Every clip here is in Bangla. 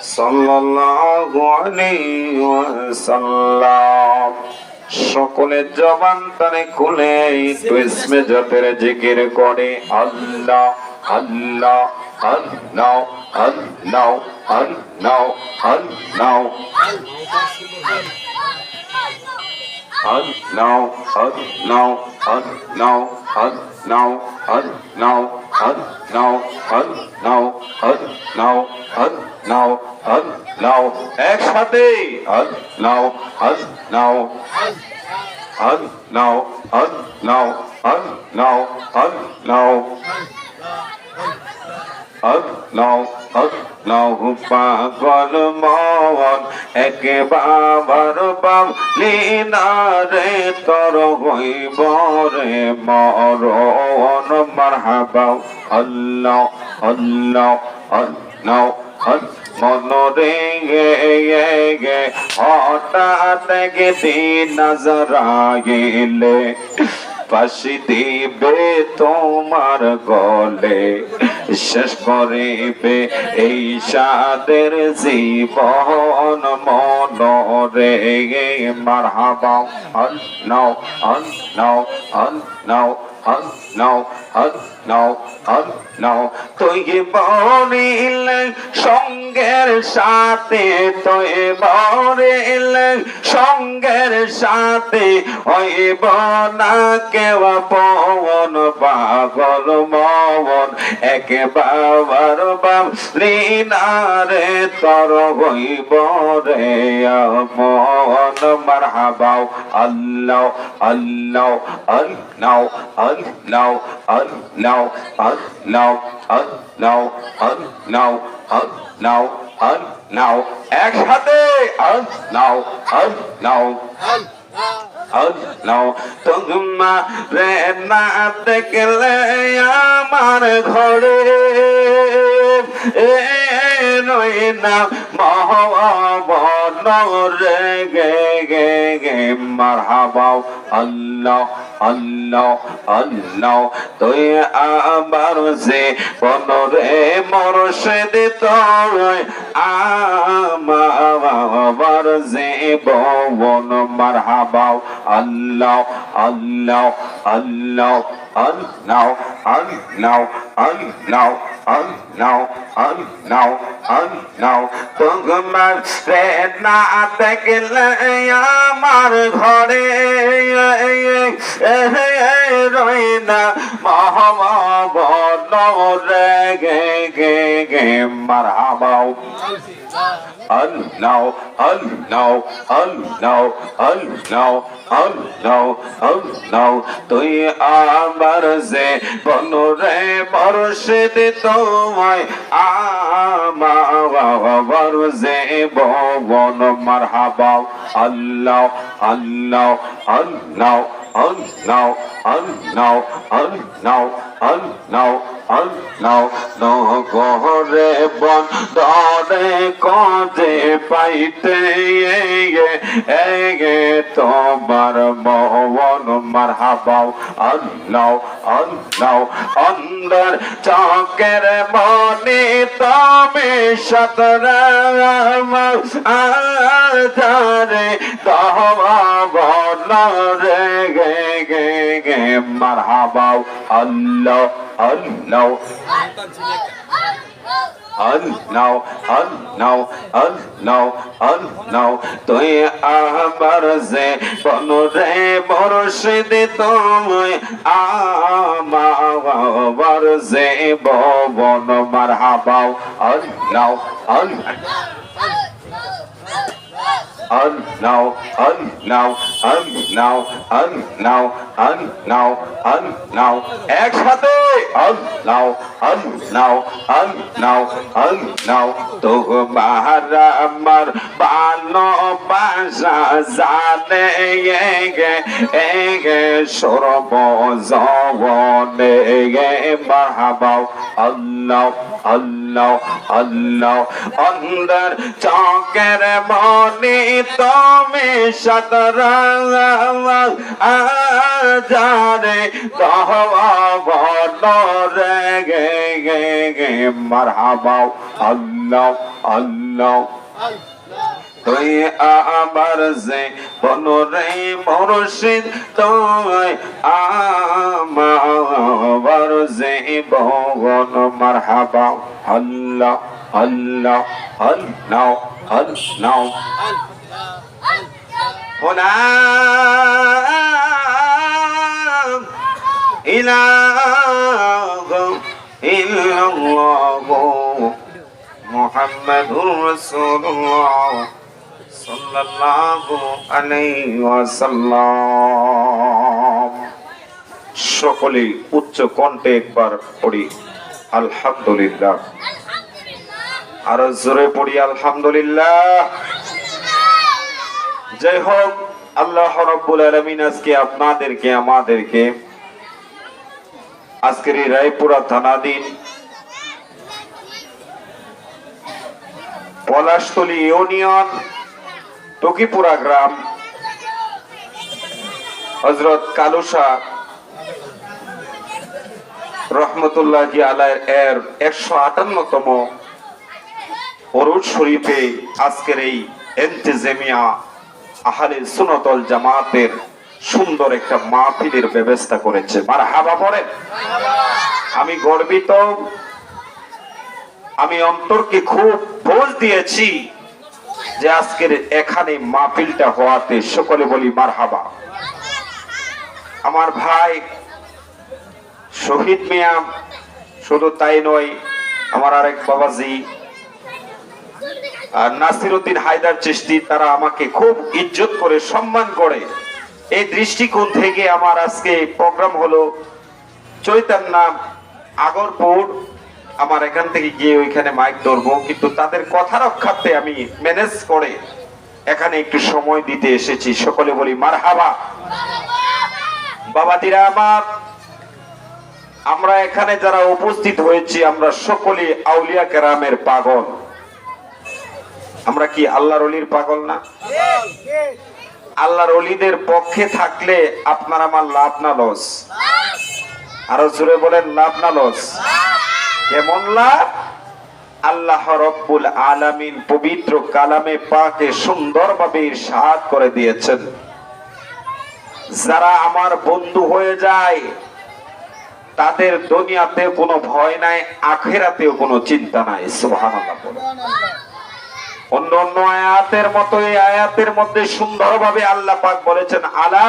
সাল্লাল্লাহু আলাইহি ওয়াসাল্লাম। সকলের জবান টানে খুলে একটু ইসমে জাতের জিকির করে আল্লাহ আল্লাহ আল্লাহ আল্লাহ আল্লাহ আল্লাহ আল্লাহ আল্লাহ আল্লাহ আল্লাহ আল্লাহ আল্লাহ আল্লাহ আল্লাহ আল্লাহ আল্লাহ একসাথে আল্লাহ আল্লাহ আল্লাহ আল্লাহ আল্লাহ আল্লাহ আল্লাহ আল্লাহ পাগল মন একবার পাবলি না রে তর হইব রে মরণ মারহাবা আল্লাহ আল্লাহ আল্লাহ মনরে গে হঠাৎ দিন নজরাইলে ফাঁসি দিবে তোমার গলে শেষ করিবে এই সাদের জীবন মনরে মারহাবা আল্লাহ আল্লাহ আল্লাহ আল্লাহ আল্লাহ আল্লাহ তুই বলিলে সঙ্গের সাথে তুই বলিলে সঙ্গের সাথে হইব না কেউ পবন পাগল মন একবার বাবলি না রে তর হইব রে মন মারহাবা আল্লাহ আল্লাহ আল্লাহ আল্লাহ আল্লাহ আল্লাহ আল্লাহ আল্লাহ আল্লাহ আল্লাহ একসাথে আল্লাহ আল্লাহ আল্লাহ তোমারে না দেখলে আমার ঘরে রই না মহবন রে গে গে গে মারহাবা আল্লাহ আল্লাহ আল্লাহ তুই আবার যে বনরে মরশেদ তোর আমার যে বন মারহাবা আল্লাহ আল্লাহ আল্লাহ আল্লাহ আল্লাহ আল্লাহ আল্লাহ আল্লাহ আল্লাহ তোমার রে না দেখলে আমার ঘরে রই না মহবন রে গে গে গে মারহাবা আল্লাহ আল্লাহ আল্লাহ আল্লাহ আল্লাহ আল্লাহ তুই আমার যে বনরে মরশেদ তোমায় আমার যে বন মারহাবা আল্লাহ আল্লাহ আল্লাহ আল্লাহ আল্লাহ আল্লাহ আল্লাহ আল্লাহ নহরে বন দরে কজে পাইতে গে তোমার মন মারহাবা আল্লাহ আল্লাহ অন্দর চকের মনে তুমি সতরে দহবা রে গে গে গে মারহাবা আল্লাহ আল্লাহ আল্লাহ আল্লাহ আল্লাহ আল্লাহ তুই আমার যে বনরে মরশেদ তুমি আমার যে বন মারহাবা আল্লাহ আল্লাহ আল্লাহ আল্লাহ আল্লাহ আল্লাহ আল্লাহ আল্লাহ একসাথে আল্লাহ আল্লাহ আল্লাহ আল্লাহ তোমার আমার ভালোবাসা জানে গে সর্বজনে মারহাবা আল্লাহ আল্লাহ আল্লাহ অন্দর চকের মনে তুমি সতরা জানে দহওয়া বদরে গে গে গে মারহাবা আল্লাহ আল্লাহ তুই আমার যে বনরে মুর্শিদ তুই আমার যে বন মারহাবা আল্লাহ আল্লাহ আল্লাহ আল্লাহ لا إله إلا الله محمد رسول الله صلى الله عليه وسلم সকলে উচ্চ কণ্ঠে একবার পড়ি আলহামদুলিল্লাহ আর জোরে পড়ি আলহামদুলিল্লাহ। যাই হোক, আল্লাহ রাব্বুল আলামিন আজকে আপনাদেরকে আমাদেরকে আজকের এই রায়পুরা থানাধীন পলাশতলী ইউনিয়ন টকিপুরা গ্রাম হযরত কালুসা রহমতুল্লাহি আলাইহি এর 158তম ওরুজ শরীফে আজকের এই ইন্তেজামিয়া আহলে সুন্নাত ওয়াল জামাতের সুন্দর একটা মাহফিলের ব্যবস্থা করেছে। মারহাবা পড়েন। আমি গর্বিত, আমি অন্তরকে খুব বোঝ দিয়েছি যে আজকের এখানে মাহফিলটা হওয়াতে সকলে বলি মারহাবা। আমার ভাই শহীদ মিয়া, শুধু তাই নয়, আমার আরেক বাবাজি নাসিরউদ্দিন হায়দার চিশতি, তারা আমাকে খুব ইজ্জত করে সম্মান করে। এই দৃষ্টিকোণ থেকে আমার আজকে প্রোগ্রাম হলো চৈতন্য আগরপুর। আমার এখান থেকে গিয়ে ওইখানে মাইক ধরবো, কিন্তু তাদের কথা রক্ষার্থে আমি ম্যানেজ করে এখানে একটু সময় দিতে এসেছি। সকলে বলি মারহাবা। বাবাজিরা আমার, আমরা এখানে যারা উপস্থিত হয়েছি আমরা সকলে আউলিয়া কেরামের পাগল। আমরা কি আল্লাহর ওলির পাগল না? আল্লাহর ওলিদের পক্ষে থাকলে আপনার আমার লাভ না লস? আরো জোরে বলেন, লাভ না লস? কেমন লাভ? আল্লাহ রব্বুল আলামিন পবিত্র কালামে পাকে সুন্দরভাবে ইরশাদ করে দিয়েছেন, যারা আমার বন্ধু হয়ে যায় তাদের দুনিয়াতে কোনো ভয় নাই, আখিরাতেও কোনো চিন্তা নাই। সুবহানাল্লাহ বলেন। অন্য অন্য আয়াতের মতো এই আয়াতের মধ্যে সুন্দরভাবে আল্লাহ পাক বলেছেন, আলা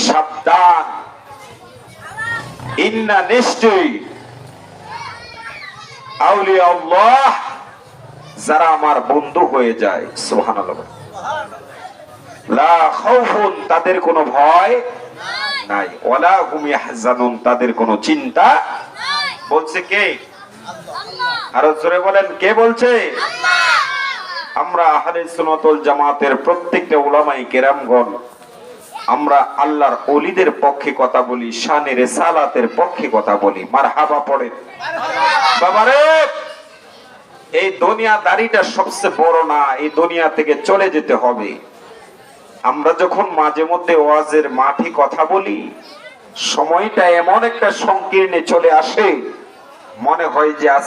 সাবধান, ইন্না নিশ্চয়ই আউলিয়া আল্লাহ, যারা আমার বন্ধু হয়ে যায়, সুবহানাল্লাহ, লা খাউফুন, তাদের কোনো ভয় নাই, ওয়ালা হুম ইয়াহজানুন, তাদের কোনো চিন্তা নাই। বলছে কে? আরো জোরে বলেন, কে বলছে? আমরা আহলে সুন্নাত ওয়াল জামাতের প্রত্যেকটা উলামায়ে কেরামগণ আমরা আল্লাহর ওলিদের পক্ষে কথা বলি, শানে রিসালাতের পক্ষে কথা বলি। মারহাবা পড়েন। বাবারে, এই দুনিয়াদারিটা সবচেয়ে বড় না, এই দুনিয়া থেকে চলে যেতে হবে। আমরা যখন মাঝে মধ্যে ওয়াজের মাঠে কথা বলি, সময়টা এমন একটা সংকীর্ণে চলে আসে, মনে হয় যে